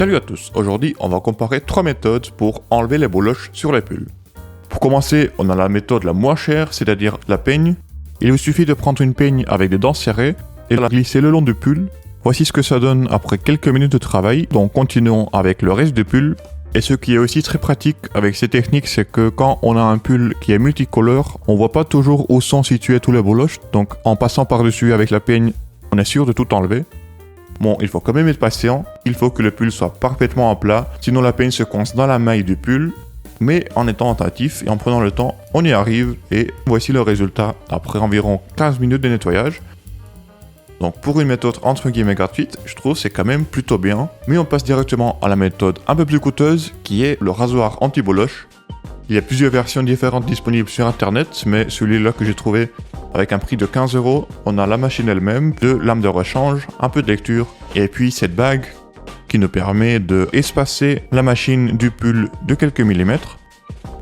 Salut à tous, aujourd'hui on va comparer 3 méthodes pour enlever les boloches sur les pulls. Pour commencer, on a la méthode la moins chère, c'est-à-dire la peigne. Il vous suffit de prendre une peigne avec des dents serrées et la glisser le long du pull. Voici ce que ça donne après quelques minutes de travail, donc continuons avec le reste du pull. Et ce qui est aussi très pratique avec ces techniques, c'est que quand on a un pull qui est multicolore, on voit pas toujours où sont situés tous les boloches, donc en passant par-dessus avec la peigne, on est sûr de tout enlever. Bon, il faut quand même être patient, il faut que le pull soit parfaitement en plat, sinon la peigne se coince dans la maille du pull. Mais en étant attentif et en prenant le temps, on y arrive et voici le résultat après environ 15 minutes de nettoyage. Donc pour une méthode entre guillemets gratuite, je trouve c'est quand même plutôt bien. Mais on passe directement à la méthode un peu plus coûteuse qui est le rasoir anti-boloche. Il y a plusieurs versions différentes disponibles sur internet, mais celui-là que j'ai trouvé avec un prix de 15 €, on a la machine elle-même, deux lames de rechange, un peu de lecture, et puis cette bague qui nous permet de espacer la machine du pull de quelques millimètres.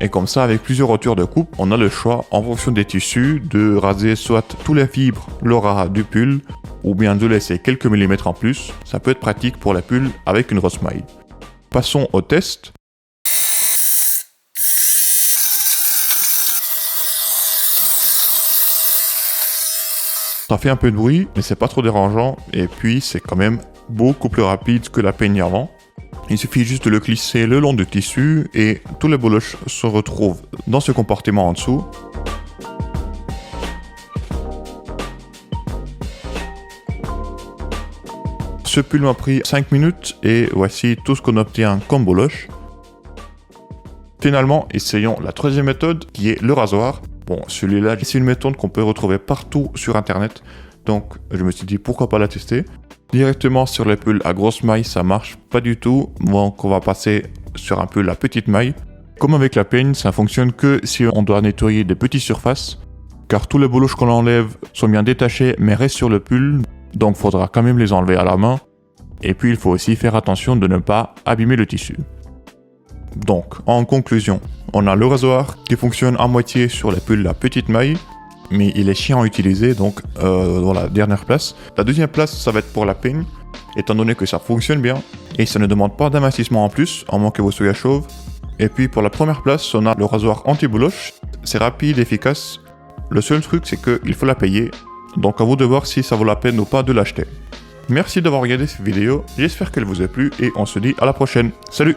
Et comme ça, avec plusieurs hauteurs de coupe, on a le choix en fonction des tissus de raser soit tous les fibres, le ras du pull, ou bien de laisser quelques millimètres en plus. Ça peut être pratique pour la pull avec une grosse maille. Passons au test. Ça fait un peu de bruit, mais c'est pas trop dérangeant, et puis c'est quand même beaucoup plus rapide que la peigne avant. Il suffit juste de le glisser le long du tissu et tous les boloches se retrouvent dans ce compartiment en dessous. Ce pull m'a pris 5 minutes et voici tout ce qu'on obtient comme boloche. Finalement, essayons la troisième méthode qui est le rasoir. Bon, celui-là, c'est une méthode qu'on peut retrouver partout sur internet, donc je me suis dit pourquoi pas la tester. Directement sur les pulls à grosse maille, ça marche pas du tout, donc on va passer sur un pull à petite maille. Comme avec la peigne, ça fonctionne que si on doit nettoyer des petites surfaces, car tous les boloches qu'on enlève sont bien détachés mais restent sur le pull, donc faudra quand même les enlever à la main. Et puis il faut aussi faire attention de ne pas abîmer le tissu. Donc, en conclusion, on a le rasoir qui fonctionne à moitié sur les pulls à petite maille, mais il est chiant à utiliser, donc voilà, dernière place. La deuxième place, ça va être pour la peigne, étant donné que ça fonctionne bien, et ça ne demande pas d'investissement en plus, à moins que vous soyez chauve. Et puis pour la première place, on a le rasoir anti-boloche, c'est rapide, efficace. Le seul truc, c'est qu'il faut la payer, donc à vous de voir si ça vaut la peine ou pas de l'acheter. Merci d'avoir regardé cette vidéo, j'espère qu'elle vous a plu, et on se dit à la prochaine. Salut!